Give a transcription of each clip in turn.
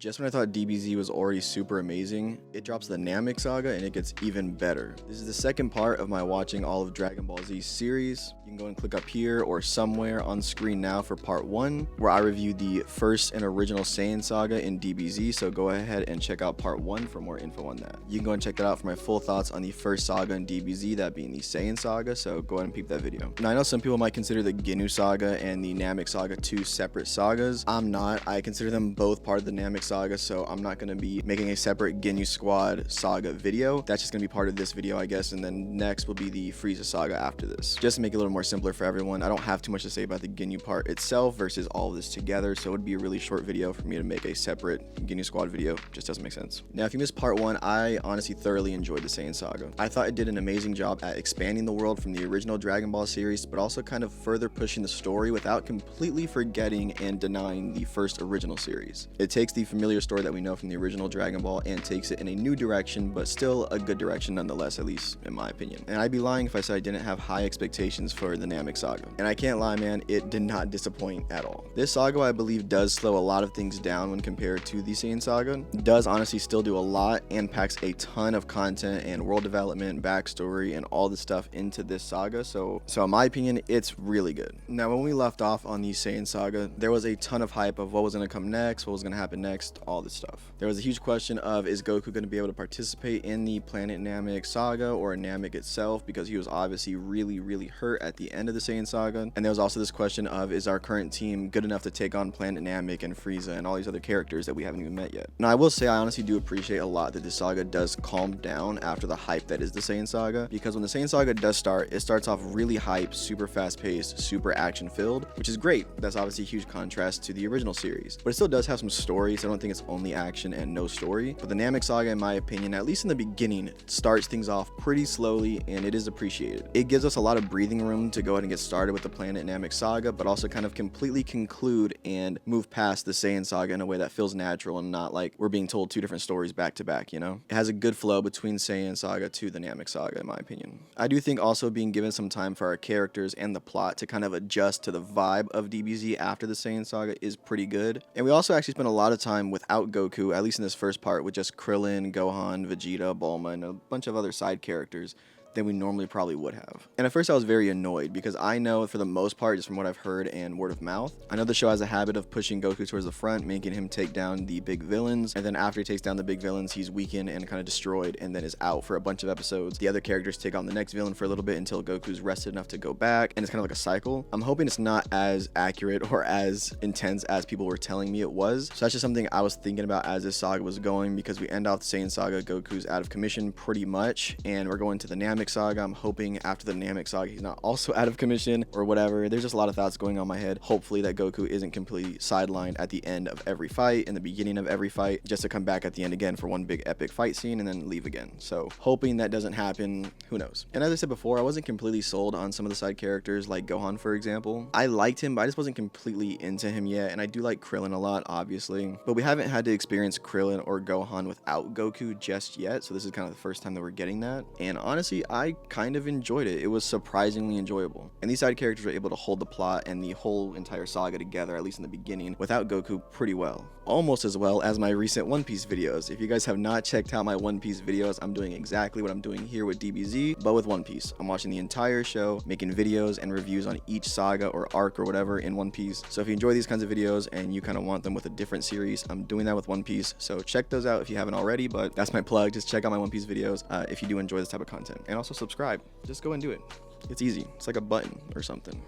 Just when I thought DBZ was already super amazing, it drops the Namek Saga and it gets even better. This is the second part of my watching all of Dragon Ball Z series. You can go and click up here or somewhere on screen now for part 1, where I reviewed the first and original Saiyan Saga in DBZ, so go ahead and check out part 1 for more info on that. You can go and check that out for my full thoughts on the first saga in DBZ, that being the Saiyan Saga, so go ahead and peep that video. Now I know some people might consider the Ginyu Saga and the Namek Saga two separate sagas. I'm not. I consider them both part of the Namek Saga, so I'm not going to be making a separate Ginyu Squad Saga video. That's just going to be part of this video, I guess, and then next will be the Frieza Saga after this. Just to make it a little more simpler for everyone, I don't have too much to say about the Ginyu part itself versus all of this together, so it would be a really short video for me to make a separate Ginyu Squad video. Just doesn't make sense. Now, if you missed part 1, I honestly thoroughly enjoyed the Saiyan Saga. I thought it did an amazing job at expanding the world from the original Dragon Ball series, but also kind of further pushing the story without completely forgetting and denying the first original series. It takes the familiar story that we know from the original Dragon Ball and takes it in a new direction, but still a good direction nonetheless, at least in my opinion. And I'd be lying if I said I didn't have high expectations for the Namek Saga. And I can't lie, man, it did not disappoint at all. This saga, I believe, does slow a lot of things down when compared to the Saiyan Saga. It does honestly still do a lot and packs a ton of content and world development, backstory, and all the stuff into this saga. So in my opinion, it's really good. Now, when we left off on the Saiyan Saga, there was a ton of hype of what was going to come next, what was going to happen next, all this stuff. There was a huge question of, is Goku going to be able to participate in the Planet Namek Saga or Namek itself, because he was obviously really hurt at the end of the Saiyan Saga. And there was also this question of, is our current team good enough to take on Planet Namek and Frieza and all these other characters that we haven't even met yet. Now, I will say I honestly do appreciate a lot that this saga does calm down after the hype that is the Saiyan Saga, because when the Saiyan Saga does start, it starts off really hype, super fast paced, super action filled, which is great. That's obviously a huge contrast to the original series, but it still does have some story, so I don't think it's only action and no story. But the Namek Saga, in my opinion, at least in the beginning, starts things off pretty slowly, and it is appreciated. It gives us a lot of breathing room to go ahead and get started with the Planet Namek Saga, but also kind of completely conclude and move past the Saiyan Saga in a way that feels natural and not like we're being told two different stories back to back, you know? It has a good flow between Saiyan Saga to the Namek Saga, in my opinion. I do think also being given some time for our characters and the plot to kind of adjust to the vibe of DBZ after the Saiyan Saga is pretty good. And we also actually spent a lot of time without Goku, at least in this first part, with just Krillin, Gohan, Vegeta, Bulma, and a bunch of other side characters than we normally probably would have. And at first I was very annoyed, because I know for the most part, just from what I've heard and word of mouth, I know the show has a habit of pushing Goku towards the front, making him take down the big villains, and then after he takes down the big villains, he's weakened and kind of destroyed and then is out for a bunch of episodes. The other characters take on the next villain for a little bit until Goku's rested enough to go back, and it's kind of like a cycle. I'm hoping it's not as accurate or as intense as people were telling me it was. So that's just something I was thinking about as this saga was going, because we end off the Saiyan Saga, Goku's out of commission pretty much, and we're going to the Namek Saga. I'm hoping after the Namek Saga he's not also out of commission or whatever. There's just a lot of thoughts going on in my head. Hopefully that Goku isn't completely sidelined at the end of every fight and the beginning of every fight, just to come back at the end again for one big epic fight scene and then leave again. So hoping that doesn't happen. Who knows? And as I said before, I wasn't completely sold on some of the side characters, like Gohan, for example. I liked him, but I just wasn't completely into him yet. And I do like Krillin a lot, obviously, but we haven't had to experience Krillin or Gohan without Goku just yet. So this is kind of the first time that we're getting that. And honestly, I kind of enjoyed it. It was surprisingly enjoyable. And these side characters were able to hold the plot and the whole entire saga together, at least in the beginning, without Goku pretty well. Almost as well as my recent One Piece videos. If you guys have not checked out my One Piece videos, I'm doing exactly what I'm doing here with DBZ, but with One Piece. I'm watching the entire show, making videos and reviews on each saga or arc or whatever in One Piece. So if you enjoy these kinds of videos and you kind of want them with a different series, I'm doing that with One Piece. So check those out if you haven't already, but that's my plug. Just check out my One Piece videos if you do enjoy this type of content. And also subscribe. Just go and do it. It's easy. It's like a button or something.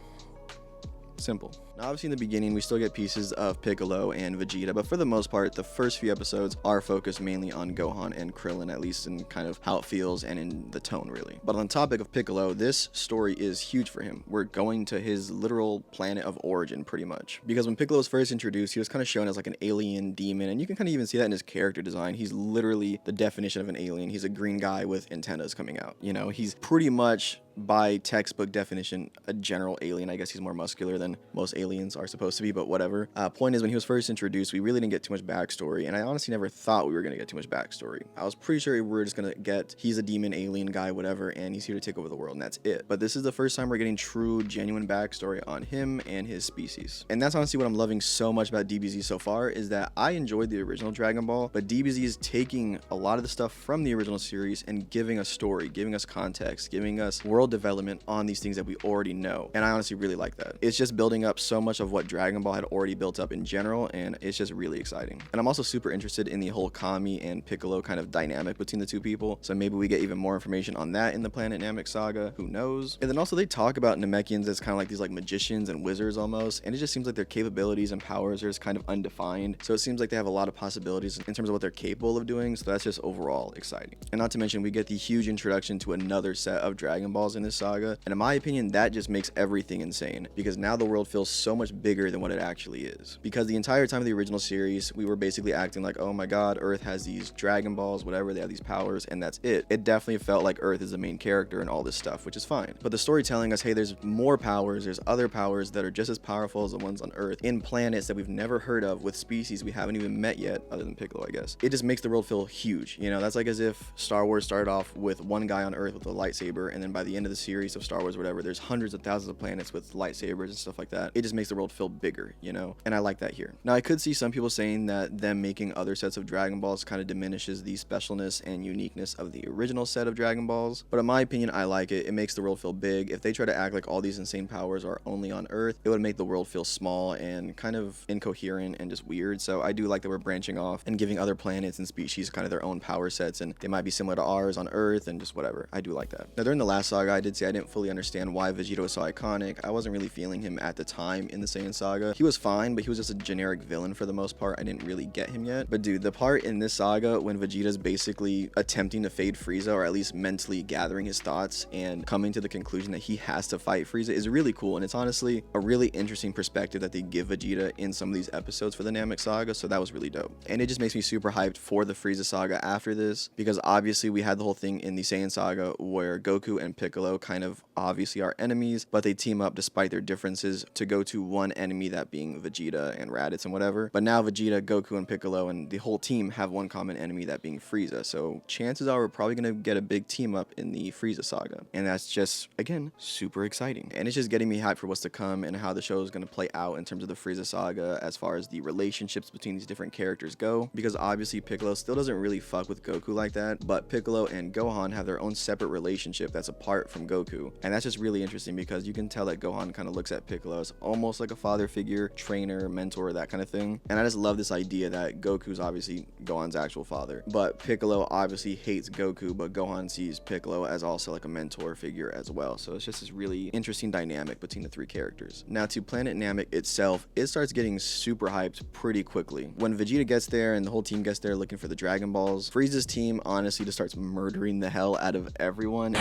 Simple. Now, obviously in the beginning we still get pieces of Piccolo and Vegeta, but for the most part the first few episodes are focused mainly on Gohan and Krillin, at least in kind of how it feels and in the tone really. But on the topic of Piccolo, this story is huge for him. We're going to his literal planet of origin pretty much, because when Piccolo was first introduced he was kind of shown as like an alien demon, and you can kind of even see that in his character design. He's literally the definition of an alien. He's a green guy with antennas coming out, you know. He's pretty much by textbook definition, a general alien. I guess he's more muscular than most aliens are supposed to be, but whatever. Point is, when he was first introduced, we really didn't get too much backstory, and I honestly never thought we were going to get too much backstory. I was pretty sure we were just going to get, he's a demon alien guy, whatever, and he's here to take over the world, and that's it. But this is the first time we're getting true, genuine backstory on him and his species. And that's honestly what I'm loving so much about DBZ so far, is that I enjoyed the original Dragon Ball, but DBZ is taking a lot of the stuff from the original series and giving us story, giving us context, giving us world development on these things that we already know. And I honestly really like that. It's just building up so much of what Dragon Ball had already built up in general, and it's just really exciting. And I'm also super interested in the whole Kami and Piccolo kind of dynamic between the two people, so maybe we get even more information on that in the Planet Namek Saga, who knows. And then also they talk about Namekians as kind of like these like magicians and wizards almost, and it just seems like their capabilities and powers are just kind of undefined, so it seems like they have a lot of possibilities in terms of what they're capable of doing, so that's just overall exciting. And not to mention, we get the huge introduction to another set of Dragon Balls in this saga, and in my opinion, that just makes everything insane, because now the world feels so much bigger than what it actually is. Because the entire time of the original series, we were basically acting like, oh my god, Earth has these Dragon Balls, whatever, they have these powers, and that's it. It definitely felt like Earth is the main character and all this stuff, which is fine. But the story telling us, hey, there's more powers, there's other powers that are just as powerful as the ones on Earth, in planets that we've never heard of, with species we haven't even met yet, other than Piccolo, I guess. It just makes the world feel huge, you know? That's like as if Star Wars started off with one guy on Earth with a lightsaber, and then by the end of the series of Star Wars, whatever, there's hundreds of thousands of planets with lightsabers and stuff like that. It just makes the world feel bigger, you know? And I like that here. Now, I could see some people saying that them making other sets of Dragon Balls kind of diminishes the specialness and uniqueness of the original set of Dragon Balls, but in my opinion, I like it. It makes the world feel big. If they try to act like all these insane powers are only on Earth, it would make the world feel small and kind of incoherent and just weird. So I do like that we're branching off and giving other planets and species kind of their own power sets, and they might be similar to ours on Earth and just whatever. I do like that. Now, during the last saga, I did say I didn't fully understand why Vegeta was so iconic. I wasn't really feeling him at the time in the Saiyan saga. He was fine, but he was just a generic villain for the most part. I didn't really get him yet. But dude, the part in this saga when Vegeta's basically attempting to fade Frieza, or at least mentally gathering his thoughts and coming to the conclusion that he has to fight Frieza, is really cool. And it's honestly a really interesting perspective that they give Vegeta in some of these episodes for the Namek Saga, so that was really dope. And it just makes me super hyped for the Frieza Saga after this, because obviously we had the whole thing in the Saiyan Saga where Goku and Piccolo kind of obviously are enemies, but they team up despite their differences to go to one enemy, that being Vegeta and Raditz and whatever. But now Vegeta, Goku, and Piccolo and the whole team have one common enemy, that being Frieza, so chances are we're probably going to get a big team up in the Frieza Saga, and that's just, again, super exciting. And it's just getting me hyped for what's to come and how the show is going to play out in terms of the Frieza Saga as far as the relationships between these different characters go, because obviously Piccolo still doesn't really fuck with Goku like that, but Piccolo and Gohan have their own separate relationship that's apart from Goku, and that's just really interesting because you can tell that Gohan kind of looks at Piccolo as almost like a father figure, trainer, mentor, that kind of thing. And I just love this idea that Goku's obviously Gohan's actual father, but Piccolo obviously hates Goku, but Gohan sees Piccolo as also like a mentor figure as well. So it's just this really interesting dynamic between the three characters. Now, to Planet Namek itself, it starts getting super hyped pretty quickly. When Vegeta gets there and the whole team gets there looking for the Dragon Balls, Frieza's team honestly just starts murdering the hell out of everyone.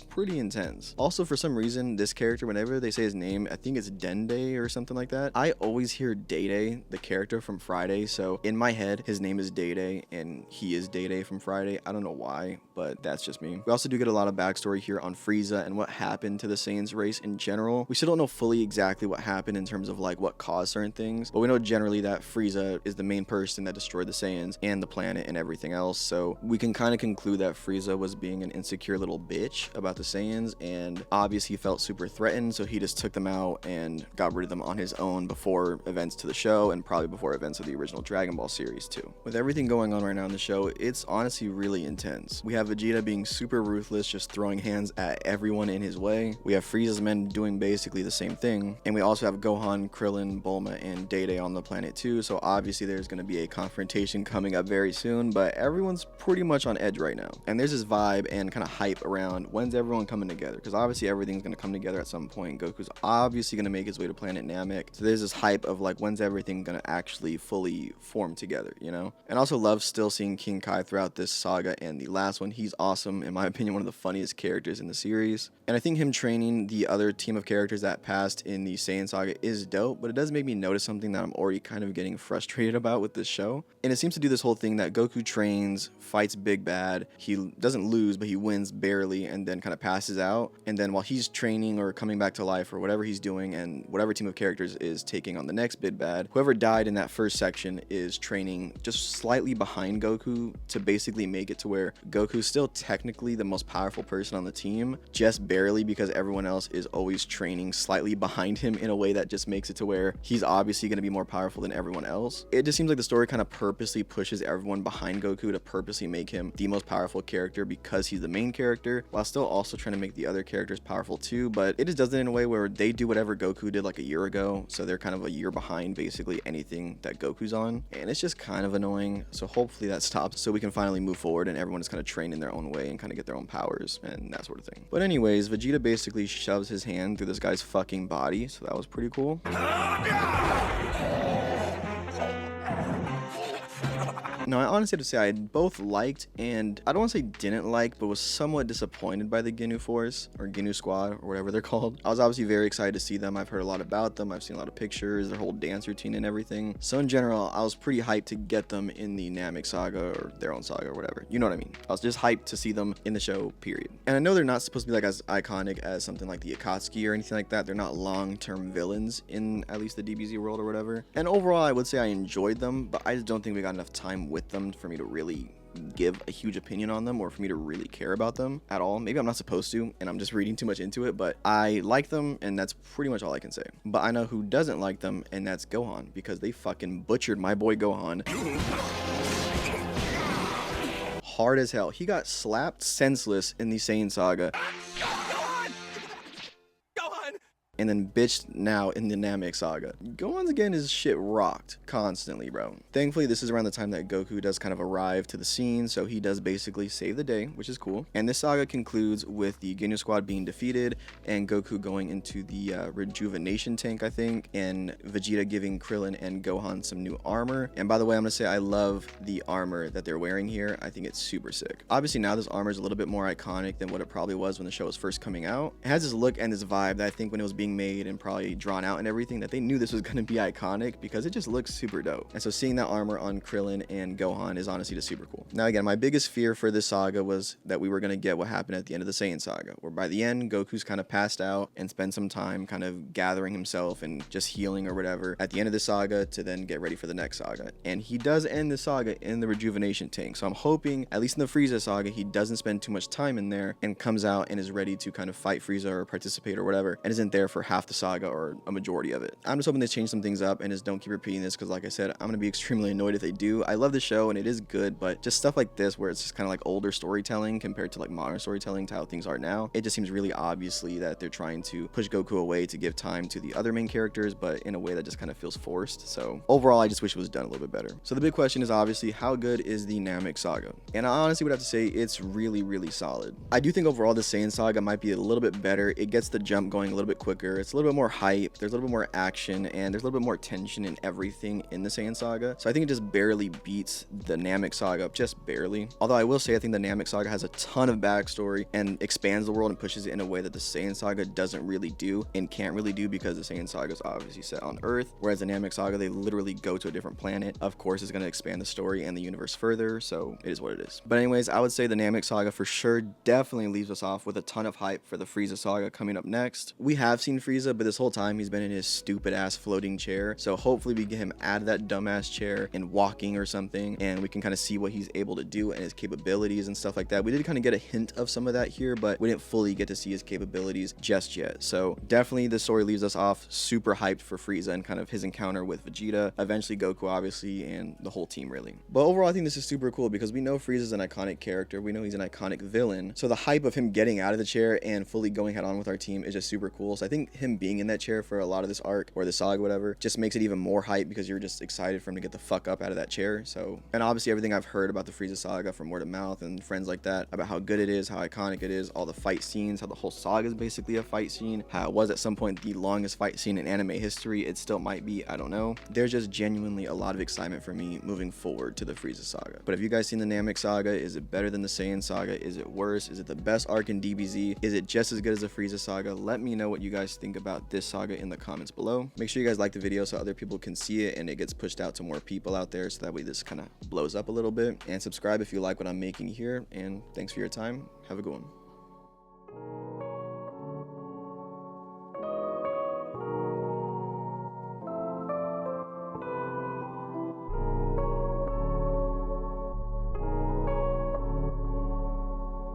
Pretty intense. Also, for some reason, this character, whenever they say his name, I think it's Dende or something like that, I always hear Day-Day, the character from Friday, so in my head, his name is Day-Day, and he is Day-Day from Friday. I don't know why, but that's just me. We also do get a lot of backstory here on Frieza and what happened to the Saiyans race in general. We still don't know fully exactly what happened in terms of like what caused certain things, but we know generally that Frieza is the main person that destroyed the Saiyans and the planet and everything else, so we can kind of conclude that Frieza was being an insecure little bitch about the Saiyans, and obviously he felt super threatened, so he just took them out and got rid of them on his own before events to the show, and probably before events of the original Dragon Ball series too. With everything going on right now in the show, it's honestly really intense. We have Vegeta being super ruthless, just throwing hands at everyone in his way. We have Frieza's men doing basically the same thing, and we also have Gohan, Krillin, Bulma, and Day-Day on the planet too, so obviously there's going to be a confrontation coming up very soon, but everyone's pretty much on edge right now. And there's this vibe and kind of hype around when's everyone coming together, because obviously everything's going to come together at some point. Goku's obviously going to make his way to Planet Namek, so there's this hype of like when's everything going to actually fully form together, you know? And also love still seeing King Kai throughout this saga and the last one. He's awesome, in my opinion, one of the funniest characters in the series, and I think him training the other team of characters that passed in the Saiyan Saga is dope, but it does make me notice something that I'm already kind of getting frustrated about with this show. And it seems to do this whole thing that Goku trains, fights Big Bad, he doesn't lose, but he wins barely, and then kind of passes out, and then while he's training or coming back to life or whatever he's doing, and whatever team of characters is taking on the next big bad, whoever died in that first section is training just slightly behind Goku to basically make it to where Goku's still technically the most powerful person on the team, just barely, because everyone else is always training slightly behind him in a way that just makes it to where he's obviously going to be more powerful than everyone else. It just seems like the story kind of purposely pushes everyone behind Goku to purposely make him the most powerful character because he's the main character, while still also trying to make the other characters powerful too. But it just does it in a way where they do whatever Goku did like a year ago, so they're kind of a year behind basically anything that Goku's on, and it's just kind of annoying. So hopefully that stops so we can finally move forward and everyone is kind of trained in their own way and kind of get their own powers and that sort of thing. But anyways, Vegeta basically shoves his hand through this guy's fucking body, so that was pretty cool. Now, I honestly have to say I both liked and I don't want to say didn't like, but was somewhat disappointed by the Ginyu Force or Ginyu Squad or whatever they're called. I was obviously very excited to see them. I've heard a lot about them. I've seen a lot of pictures, their whole dance routine and everything. So in general, I was pretty hyped to get them in the Namek Saga or their own saga or whatever. You know what I mean? I was just hyped to see them in the show, period. And I know they're not supposed to be like as iconic as something like the Akatsuki or anything like that. They're not long-term villains in at least the DBZ world or whatever. And overall, I would say I enjoyed them, but I just don't think we got enough time with them for me to really give a huge opinion on them or for me to really care about them at all. Maybe I'm not supposed to and I'm just reading too much into it, but I like them and that's pretty much all I can say. But I know who doesn't like them, and that's Gohan, because they fucking butchered my boy Gohan hard as hell. He got slapped senseless in the Saiyan Saga and then bitched now in the Namek Saga. Gohan's again, his shit rocked constantly, bro. Thankfully, this is around the time that Goku does kind of arrive to the scene, so he does basically save the day, which is cool. And this saga concludes with the Ginyu Squad being defeated and Goku going into the rejuvenation tank, I think, and Vegeta giving Krillin and Gohan some new armor. And by the way, I'm gonna say I love the armor that they're wearing here. I think it's super sick. Obviously, now this armor is a little bit more iconic than what it probably was when the show was first coming out. It has this look and this vibe that I think when it was being made and probably drawn out and everything, that they knew this was going to be iconic because it just looks super dope. And so seeing that armor on Krillin and Gohan is honestly just super cool. Now again, my biggest fear for this saga was that we were going to get what happened at the end of the Saiyan Saga, where by the end Goku's kind of passed out and spend some time kind of gathering himself and just healing or whatever at the end of the saga to then get ready for the next saga. And he does end the saga in the rejuvenation tank, so I'm hoping at least in the Frieza Saga he doesn't spend too much time in there and comes out and is ready to kind of fight Frieza or participate or whatever, and isn't there for half the saga or a majority of it. I'm just hoping they change some things up and just don't keep repeating this, because like I said, I'm gonna be extremely annoyed if they do. I love the show and it is good, but just stuff like this where it's just kind of like older storytelling compared to like modern storytelling to how things are now, it just seems really obviously that they're trying to push Goku away to give time to the other main characters, but in a way that just kind of feels forced. So overall, I just wish it was done a little bit better. So the big question is obviously, how good is the Namek Saga? And I honestly would have to say it's really, really solid. I do think overall the Saiyan Saga might be a little bit better. It gets the jump going a little bit quicker. It's a little bit more hype. There's a little bit more action and there's a little bit more tension in everything in the Saiyan Saga. So I think it just barely beats the Namek Saga, just barely. Although I will say I think the Namek Saga has a ton of backstory and expands the world and pushes it in a way that the Saiyan Saga doesn't really do and can't really do, because the Saiyan Saga is obviously set on Earth, whereas the Namek Saga, they literally go to a different planet. Of course, it's going to expand the story and the universe further, so it is what it is. But anyways, I would say the Namek Saga for sure definitely leaves us off with a ton of hype for the Frieza Saga coming up next. We have seen Frieza, but this whole time he's been in his stupid ass floating chair, so hopefully we get him out of that dumbass chair and walking or something, and we can kind of see what he's able to do and his capabilities and stuff like that. We did kind of get a hint of some of that here, but we didn't fully get to see his capabilities just yet. So definitely the story leaves us off super hyped for Frieza and kind of his encounter with Vegeta, eventually Goku obviously, and the whole team really. But overall, I think this is super cool because we know Frieza's an iconic character, we know he's an iconic villain, so the hype of him getting out of the chair and fully going head on with our team is just super cool. So I think him being in that chair for a lot of this arc or the saga, whatever, just makes it even more hype because you're just excited for him to get the fuck up out of that chair. So, and obviously everything I've heard about the Frieza Saga from word of mouth and friends like that about how good it is, how iconic it is, all the fight scenes, how the whole saga is basically a fight scene, how it was at some point the longest fight scene in anime history. It still might be, I don't know. There's just genuinely a lot of excitement for me moving forward to the Frieza Saga. But have you guys seen the Namek Saga? Is it better than the Saiyan Saga? Is it worse? Is it the best arc in DBZ? Is it just as good as the Frieza Saga? Let me know what you guys think about this saga in the comments below. Make sure you guys like the video so other people can see it and it gets pushed out to more people out there, so that way this kind of blows up a little bit. And subscribe if you like what I'm making here, and thanks for your time. Have a good one.